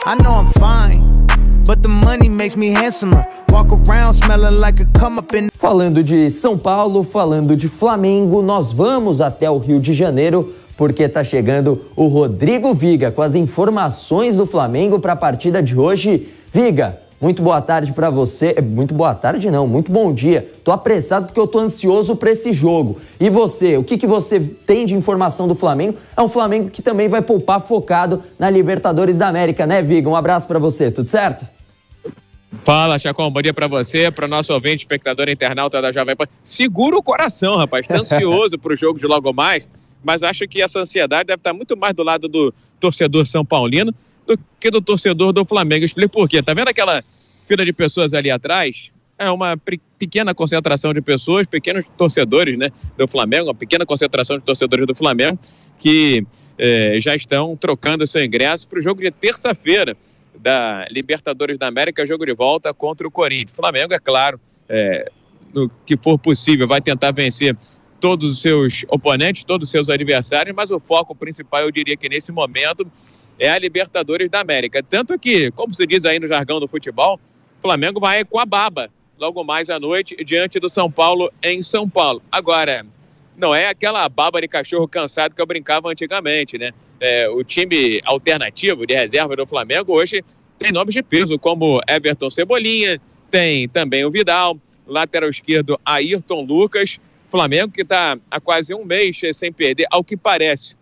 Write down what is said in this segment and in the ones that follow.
I know I'm fine, but the money makes me handsomer. Walk around smelling like a come up in... Falando de São Paulo, falando de Flamengo, nós vamos até o Rio de Janeiro, porque tá chegando o Rodrigo Viga com as informações do Flamengo para a partida de hoje. Viga, muito boa tarde para você. Muito boa tarde não, muito bom dia. Tô apressado porque eu tô ansioso para esse jogo. E você, o que você tem de informação do Flamengo? É um Flamengo que também vai poupar focado na Libertadores da América, né, Viga? Um abraço para você, tudo certo? Fala, Chacon, bom dia pra você, para o nosso ouvinte, espectador internauta da Jovem Pan. Segura o coração, rapaz, tá ansioso pro jogo de logo mais, mas acho que essa ansiedade deve estar muito mais do lado do torcedor são paulino do que do torcedor do Flamengo. Explico por quê. Tá vendo aquela fila de pessoas ali atrás? É uma pequena concentração de pessoas, pequenos torcedores, né, do Flamengo, uma pequena concentração de torcedores do Flamengo que já estão trocando seu ingresso para o jogo de terça-feira da Libertadores da América, jogo de volta contra o Corinthians. O Flamengo, é claro, no que for possível, vai tentar vencer todos os seus oponentes, todos os seus adversários, mas o foco principal, eu diria que nesse momento, é a Libertadores da América. Tanto que, como se diz aí no jargão do futebol, o Flamengo vai com a baba, logo mais à noite, diante do São Paulo, em São Paulo. Agora, não é aquela baba de cachorro cansado que eu brincava antigamente, né? O time alternativo de reserva do Flamengo hoje tem nomes de peso, como Everton Cebolinha, tem também o Vidal, lateral esquerdo Ayrton Lucas. Flamengo que está há quase um mês sem perder, ao que parece.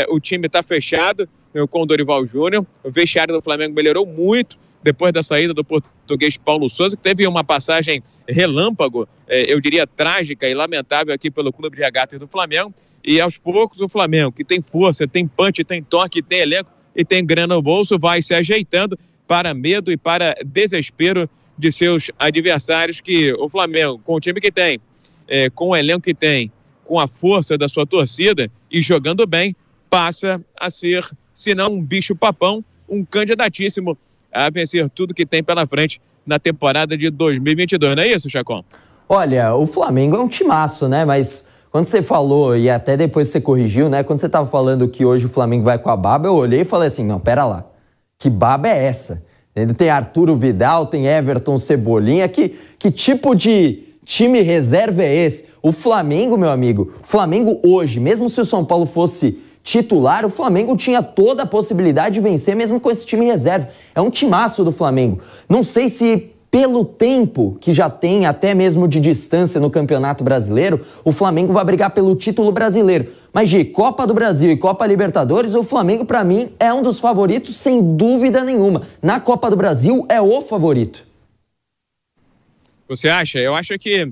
O time está fechado com o Dorival Júnior. O vestiário do Flamengo melhorou muito depois da saída do português Paulo Souza, que teve uma passagem relâmpago, eu diria trágica e lamentável aqui pelo Clube de Regatas do Flamengo. E aos poucos o Flamengo, que tem força, tem punch, tem toque, tem elenco e tem grana no bolso, vai se ajeitando para medo e para desespero de seus adversários, que o Flamengo, com o time que tem, com o elenco que tem, com a força da sua torcida e jogando bem, passa a ser, se não um bicho-papão, um candidatíssimo a vencer tudo que tem pela frente na temporada de 2022. Não é isso, Chacon? Olha, o Flamengo é um timaço, né? Mas quando você falou, e até depois você corrigiu, né? Quando você estava falando que hoje o Flamengo vai com a baba, eu olhei e falei assim, não, pera lá, que baba é essa? Ele tem Arturo Vidal, tem Everton Cebolinha, que tipo de time reserva é esse? O Flamengo, meu amigo, o Flamengo hoje, mesmo se o São Paulo fosse titular, o Flamengo tinha toda a possibilidade de vencer mesmo com esse time reserva. É um timaço do Flamengo. Não sei se pelo tempo que já tem, até mesmo de distância no Campeonato Brasileiro, o Flamengo vai brigar pelo título brasileiro. Mas de Copa do Brasil e Copa Libertadores, o Flamengo, para mim, é um dos favoritos, sem dúvida nenhuma. Na Copa do Brasil, é o favorito. Você acha? Eu acho que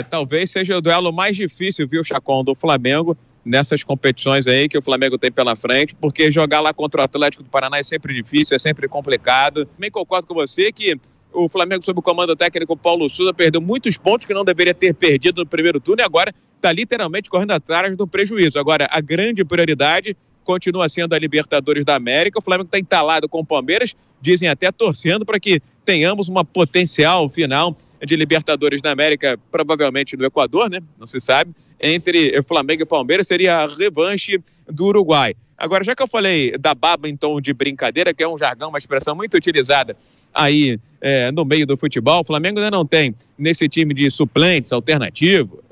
talvez seja o duelo mais difícil, viu, Chacon, do Flamengo nessas competições aí que o Flamengo tem pela frente, porque jogar lá contra o Atlético do Paraná é sempre difícil, é sempre complicado. Também concordo com você que o Flamengo, sob o comando técnico Paulo Souza, perdeu muitos pontos que não deveria ter perdido no primeiro turno e agora está literalmente correndo atrás do prejuízo. Agora, a grande prioridade continua sendo a Libertadores da América. O Flamengo está entalado com o Palmeiras, dizem até torcendo para que tenhamos uma potencial final de Libertadores da América, provavelmente no Equador, né? Não se sabe. Entre Flamengo e Palmeiras seria a revanche do Uruguai. Agora, já que eu falei da baba em tom de brincadeira, que é um jargão, uma expressão muito utilizada aí no meio do futebol, o Flamengo ainda não tem nesse time de suplentes, alternativo,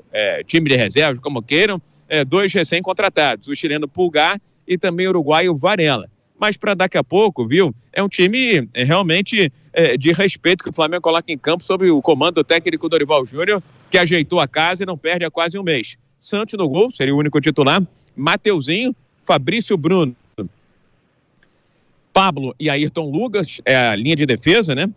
time de reserva, como queiram, dois recém-contratados, o chileno Pulgar e também o uruguaio Varela. Mas para daqui a pouco, viu, é um time realmente de respeito que o Flamengo coloca em campo sob o comando do técnico Dorival Júnior, que ajeitou a casa e não perde há quase um mês. Santos no gol, seria o único titular, Mateuzinho, Fabrício Bruno, Pablo e Ayrton Lucas, a linha de defesa, né?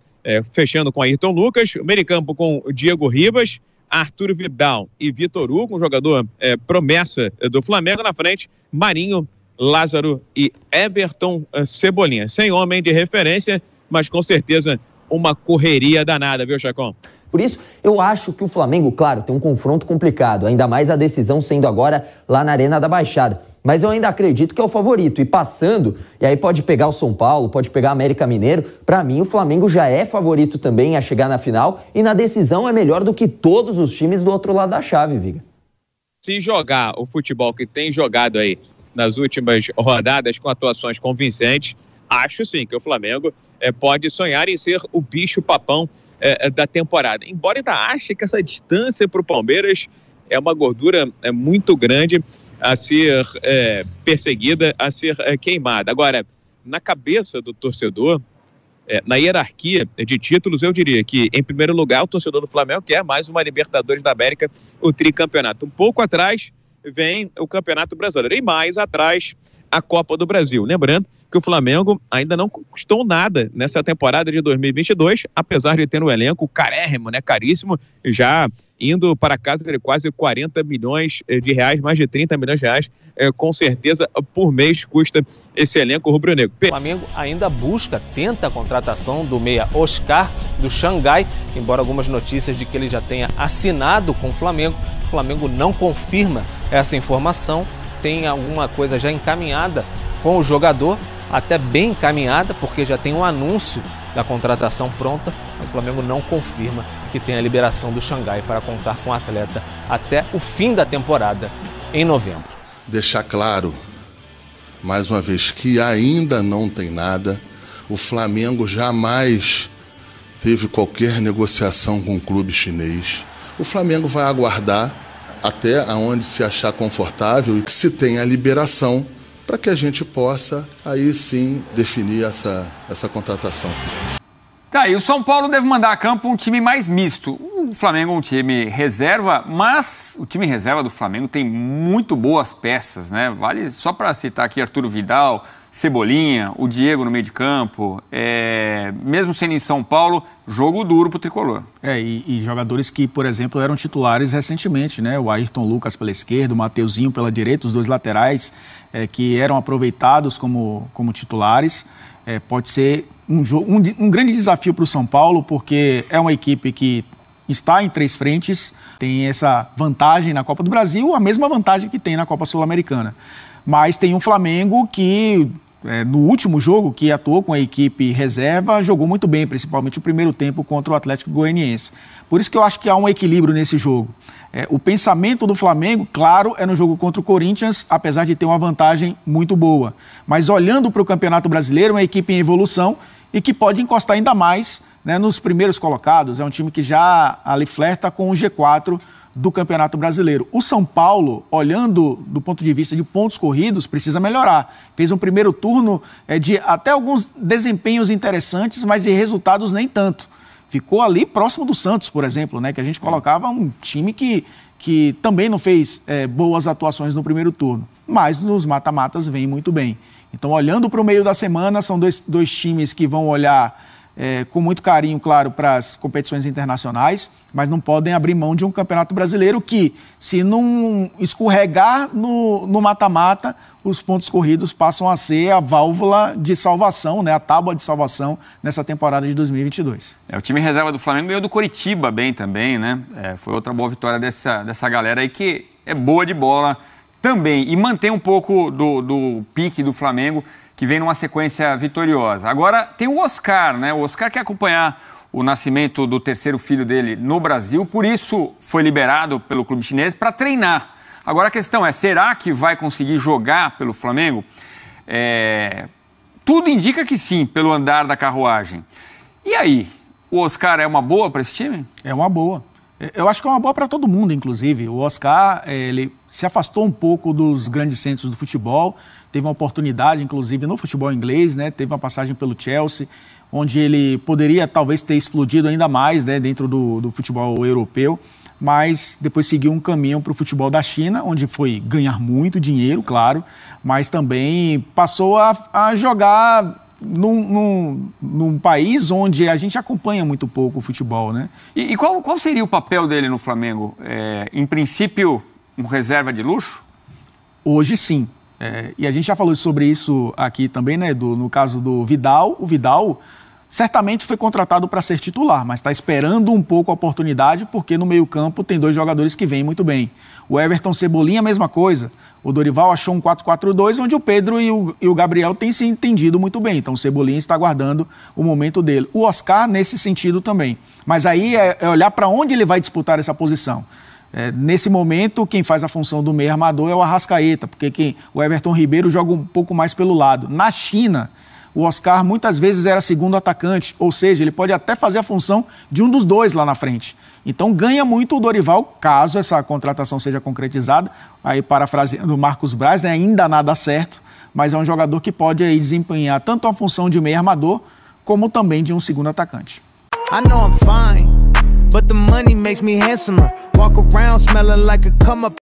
Fechando com Ayrton Lucas, o meio-campo com Diego Ribas, Arturo Vidal e Vitor Hugo, um jogador promessa do Flamengo. Na frente, Marinho, Lázaro e Everton Cebolinha. Sem homem de referência, mas com certeza uma correria danada, viu, Chacon? Por isso, eu acho que o Flamengo, claro, tem um confronto complicado, ainda mais a decisão sendo agora lá na Arena da Baixada. Mas eu ainda acredito que é o favorito. E passando, e aí pode pegar o São Paulo, pode pegar o América Mineiro, pra mim o Flamengo já é favorito também a chegar na final e na decisão é melhor do que todos os times do outro lado da chave, Viga. Se jogar o futebol que tem jogado aí nas últimas rodadas com atuações convincentes, acho sim que o Flamengo pode sonhar em ser o bicho-papão da temporada. Embora ainda ache que essa distância para o Palmeiras é uma gordura muito grande a ser perseguida, a ser queimada. Agora, na cabeça do torcedor, na hierarquia de títulos, eu diria que, em primeiro lugar, o torcedor do Flamengo quer mais uma Libertadores da América, o tricampeonato. Um pouco atrás vem o Campeonato Brasileiro e mais atrás a Copa do Brasil. Lembrando que o Flamengo ainda não conquistou nada nessa temporada de 2022, apesar de ter um elenco carérrimo, caríssimo, já indo para casa de quase 40 milhões de reais, mais de 30 milhões de reais, com certeza por mês custa esse elenco rubro-negro. O Flamengo ainda tenta a contratação do meia Oscar do Xangai, embora algumas notícias de que ele já tenha assinado com o Flamengo não confirma essa informação. Tem alguma coisa já encaminhada com o jogador, até bem encaminhada, porque já tem um anúncio da contratação pronta, mas o Flamengo não confirma que tem a liberação do Xangai para contar com o atleta até o fim da temporada, em novembro. Deixar claro, mais uma vez, que ainda não tem nada. O Flamengo jamais teve qualquer negociação com o clube chinês. O Flamengo vai aguardar até aonde se achar confortável e que se tenha a liberação para que a gente possa, aí sim, definir essa contratação. Tá, e o São Paulo deve mandar a campo um time mais misto. O Flamengo é um time reserva, mas o time reserva do Flamengo tem muito boas peças, né? Vale só para citar aqui Arturo Vidal, Cebolinha, o Diego no meio de campo, mesmo sendo em São Paulo, jogo duro pro tricolor. E jogadores que, por exemplo, eram titulares recentemente, né? O Ayrton Lucas pela esquerda, o Mateuzinho pela direita, os dois laterais que eram aproveitados como titulares. Pode ser um grande desafio para o São Paulo, porque é uma equipe que está em 3 frentes, tem essa vantagem na Copa do Brasil, a mesma vantagem que tem na Copa Sul-Americana. Mas tem um Flamengo que, no último jogo, que atuou com a equipe reserva, jogou muito bem, principalmente o primeiro tempo contra o Atlético Goianiense. Por isso que eu acho que há um equilíbrio nesse jogo. O pensamento do Flamengo, claro, é no jogo contra o Corinthians, apesar de ter uma vantagem muito boa. Mas olhando para o Campeonato Brasileiro, é uma equipe em evolução e que pode encostar ainda mais, né, nos primeiros colocados. É um time que já ali flerta com o G4 do Campeonato Brasileiro. O São Paulo, olhando do ponto de vista de pontos corridos, precisa melhorar. Fez um primeiro turno de até alguns desempenhos interessantes, mas de resultados nem tanto. Ficou ali próximo do Santos, por exemplo, né, que a gente colocava um time que também não fez boas atuações no primeiro turno, mas nos mata-matas vem muito bem. Então, olhando para o meio da semana, são dois times que vão olhar com muito carinho, claro, para as competições internacionais, mas não podem abrir mão de um Campeonato Brasileiro que, se não escorregar no mata-mata, os pontos corridos passam a ser a válvula de salvação, né, a tábua de salvação nessa temporada de 2022. O time reserva do Flamengo ganhou do Coritiba bem também, né? Foi outra boa vitória dessa galera aí que é boa de bola também e mantém um pouco do pique do Flamengo, que vem numa sequência vitoriosa. Agora tem o Oscar, né? O Oscar quer acompanhar o nascimento do terceiro filho dele no Brasil, por isso foi liberado pelo clube chinês para treinar. Agora a questão é, será que vai conseguir jogar pelo Flamengo? Tudo indica que sim, pelo andar da carruagem. E aí, o Oscar é uma boa para esse time? É uma boa. Eu acho que é uma boa para todo mundo, inclusive. O Oscar, ele se afastou um pouco dos grandes centros do futebol, teve uma oportunidade, inclusive, no futebol inglês, né? Teve uma passagem pelo Chelsea, onde ele poderia talvez ter explodido ainda mais, né, dentro do futebol europeu, mas depois seguiu um caminho para o futebol da China, onde foi ganhar muito dinheiro, claro, mas também passou a jogar num país onde a gente acompanha muito pouco o futebol, né? E qual seria o papel dele no Flamengo? Em princípio, um reserva de luxo? Hoje, sim. E a gente já falou sobre isso aqui também, né, no caso do Vidal. O Vidal certamente foi contratado para ser titular, mas está esperando um pouco a oportunidade, porque no meio-campo tem 2 jogadores que vêm muito bem. O Everton Cebolinha, a mesma coisa. O Dorival achou um 4-4-2, onde o Pedro e o Gabriel têm se entendido muito bem. Então o Cebolinha está aguardando o momento dele. O Oscar, nesse sentido também. Mas aí é olhar para onde ele vai disputar essa posição. Nesse momento, quem faz a função do meio armador é o Arrascaeta, porque o Everton Ribeiro joga um pouco mais pelo lado. Na China, o Oscar muitas vezes era segundo atacante, ou seja, ele pode até fazer a função de um dos dois lá na frente. Então ganha muito o Dorival, caso essa contratação seja concretizada. Aí, parafraseando o Marcos Braz, né, ainda nada certo, mas é um jogador que pode aí desempenhar tanto a função de meio armador, como também de um segundo atacante. I know I'm fine, but the money makes me handsomer. Walk around smelling like a come up.